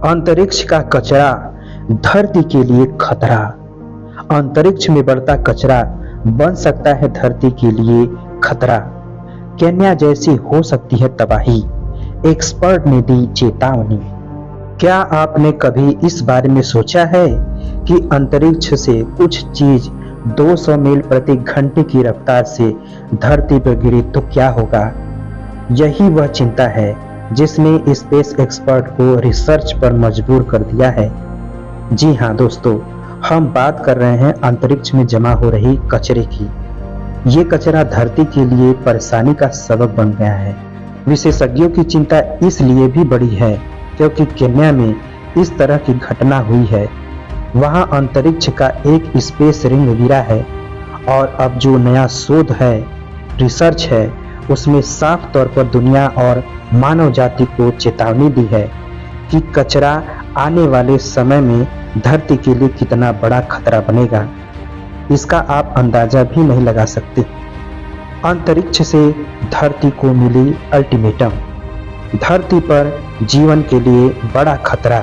अंतरिक्ष का कचरा धरती के लिए खतरा। अंतरिक्ष में बढ़ता कचरा बन सकता है धरती के लिए खतरा। केन्या जैसी हो सकती है तबाही, एक्सपर्ट ने दी चेतावनी। क्या आपने कभी इस बारे में सोचा है कि अंतरिक्ष से कुछ चीज 200 मील प्रति घंटे की रफ्तार से धरती पर गिरी तो क्या होगा? यही वह चिंता है जिसने स्पेस एक्सपर्ट को रिसर्च पर मजबूर कर दिया है। जी हाँ दोस्तों, हम बात कर रहे हैं अंतरिक्ष में जमा हो रही कचरे की। ये कचरा धरती के लिए परेशानी का सबब बन गया है। विशेषज्ञों की चिंता इसलिए भी बड़ी है क्योंकि केन्या में इस तरह की घटना हुई है। वहाँ अंतरिक्ष का एक स्पेस रिंग गिरा है और अब जो नया शोध है, रिसर्च है, उसमें साफ तौर पर दुनिया और मानव जाति को चेतावनी दी है कि कचरा आने वाले समय में धरती के लिए कितना बड़ा खतरा बनेगा। इसका आप अंदाजा भी नहीं लगा सकते। अंतरिक्ष से धरती को मिली अल्टीमेटम। धरती पर जीवन के लिए बड़ा खतरा।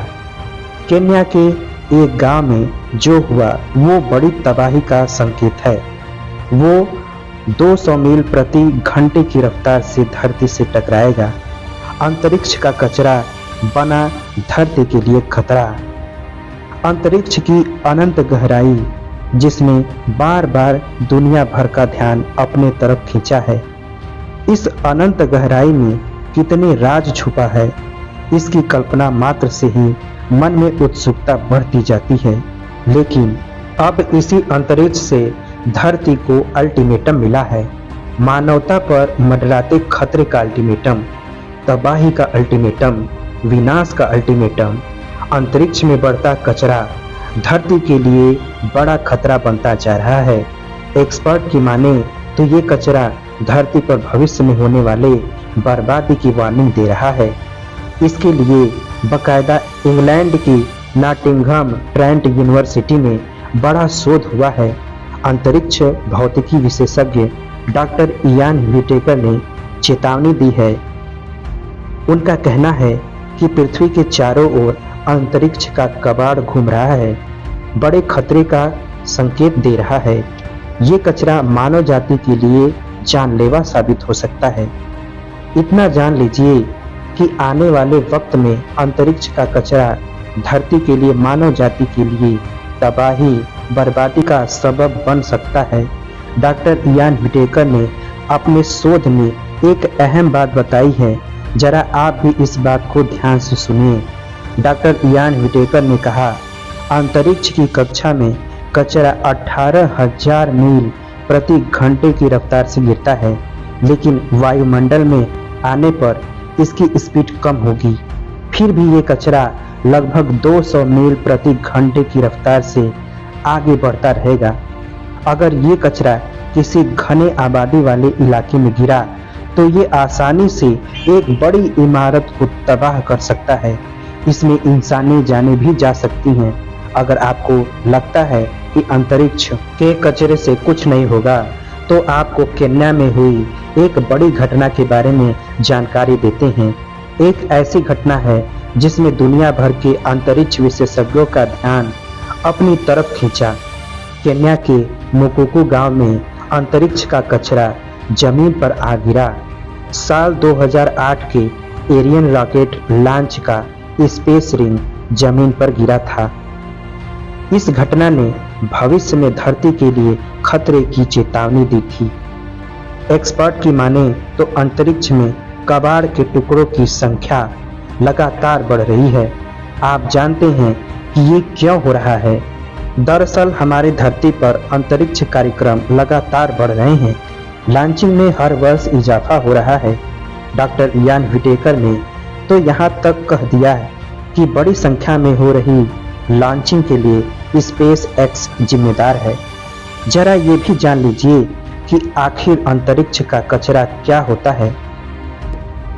केन्या के एक गांव में जो हुआ वो बड़ी तबाही का संकेत है। वो 200 मील प्रति घंटे की रफ्तार से धरती से टकराएगा। अंतरिक्ष का कचरा बना धरती के लिए खतरा। अंतरिक्ष की अनंत गहराई जिसने बार बार दुनिया भर का ध्यान अपने तरफ खींचा है। इस अनंत गहराई में कितने राज छुपा है, इसकी कल्पना मात्र से ही मन में उत्सुकता बढ़ती जाती है। लेकिन अब इसी अंतरिक्ष से धरती को अल्टीमेटम मिला है। मानवता पर मंडराते खतरे का अल्टीमेटम, तबाही का अल्टीमेटम, विनाश का अल्टीमेटम। अंतरिक्ष में बढ़ता कचरा धरती के लिए बड़ा खतरा बनता जा रहा है। एक्सपर्ट की माने तो ये कचरा धरती पर भविष्य में होने वाले बर्बादी की वार्निंग दे रहा है। इसके लिए बकायदा इंग्लैंड की नॉटिंघम ट्रेंट यूनिवर्सिटी में बड़ा शोध हुआ है। अंतरिक्ष भौतिकी विशेषज्ञ डॉक्टर इयान व्हिटेकर ने चेतावनी दी है। उनका कहना है कि पृथ्वी के चारों ओर अंतरिक्ष का कबाड़ घूम रहा है, बड़े खतरे का संकेत दे रहा है। ये कचरा मानव जाति के लिए जानलेवा साबित हो सकता है। इतना जान लीजिए कि आने वाले वक्त में अंतरिक्ष का कचरा धरती के लिए, मानव जाति के लिए तबाही, बर्बादी का सबब बन सकता है। डॉक्टर इयान व्हिटेकर ने अपने शोध में एक अहम बात बताई है। जरा आप भी इस बात को ध्यान से सुनिए। डॉक्टर इयान व्हिटेकर ने कहा, अंतरिक्ष की कक्षा में कचरा 18,000 मील प्रति घंटे की रफ्तार से गिरता है, लेकिन वायुमंडल में आने पर इसकी स्पीड कम होगी। फिर भी ये कचरा लगभग 200 मील प्रति घंटे की रफ्तार से आगे बढ़ता रहेगा। अगर ये कचरा किसी घने आबादी वाले इलाके में गिरा तो ये आसानी से एक बड़ी इमारत को तबाह कर सकता है। इसमें इंसानी जानें भी जा सकती हैं। अगर आपको लगता है कि अंतरिक्ष के कचरे से कुछ नहीं होगा, तो आपको केन्या में हुई एक बड़ी घटना के बारे में जानकारी देते हैं। एक ऐसी घटना है जिसमें दुनिया भर के अंतरिक्ष विशेषज्ञों का ध्यान अपनी तरफ खींचा। केन्या के मुकुकू गांव में अंतरिक्ष का कचरा जमीन पर आ गिरा। साल 2008 के एरियन रॉकेट लॉन्च का स्पेस रिंग जमीन पर गिरा था। इस घटना ने भविष्य में धरती के लिए खतरे की चेतावनी दी थी। एक्सपर्ट की माने तो अंतरिक्ष में कबाड़ के टुकड़ों की संख्या लगातार बढ़ रही है। आप जानते हैं कि ये क्यों हो रहा है? दरअसल हमारी धरती पर अंतरिक्ष कार्यक्रम लगातार बढ़ रहे हैं। लॉन्चिंग में हर वर्ष इजाफा हो रहा है। डॉक्टर इयान व्हिटेकर ने तो यहाँ तक कह दिया है कि बड़ी संख्या में हो रही लॉन्चिंग के लिए स्पेस एक्स जिम्मेदार है। जरा ये भी जान लीजिए कि आखिर अंतरिक्ष का कचरा क्या होता है।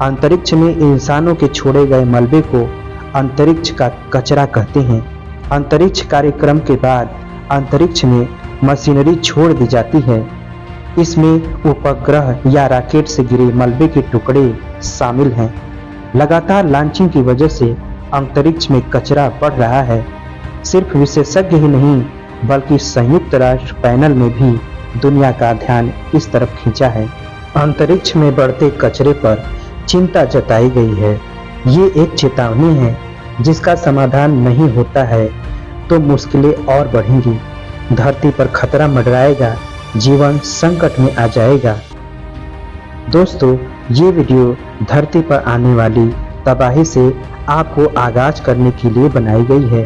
अंतरिक्ष में इंसानों के छोड़े गए मलबे को अंतरिक्ष का कचरा कहते हैं। अंतरिक्ष कार्यक्रम के बाद अंतरिक्ष में मशीनरी छोड़ दी जाती है। इसमें उपग्रह या रॉकेट से गिरे मलबे के टुकड़े शामिल हैं। लगातार लॉन्चिंग की वजह से अंतरिक्ष में कचरा बढ़ रहा है। सिर्फ विशेषज्ञ ही नहीं बल्कि संयुक्त राष्ट्र पैनल में भी दुनिया का ध्यान इस तरफ खींचा है। अंतरिक्ष में बढ़ते कचरे पर चिंता जताई गई है। ये एक चेतावनी है, जिसका समाधान नहीं होता है तो मुश्किलें और बढ़ेंगी, धरती पर खतरा मंडराएगा, जीवन संकट में आ जाएगा। दोस्तों, ये वीडियो धरती पर आने वाली तबाही से आपको आगाज करने के लिए बनाई गई है,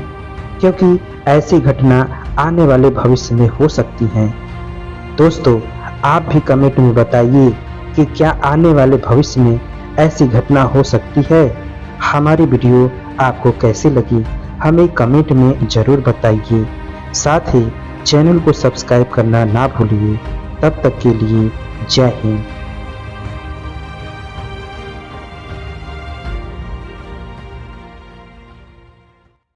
क्योंकि ऐसी घटना आने वाले भविष्य में हो सकती हैं। दोस्तों, आप भी कमेंट में बताइए कि क्या आने वाले भविष्य में ऐसी घटना हो सकती है। हमारी वीडियो आपको कैसी लगी हमें कमेंट में ज़रूर बताइए। साथ ही चैनल को सब्सक्राइब करना ना भूलिए। तब तक के लिए जय हिंद।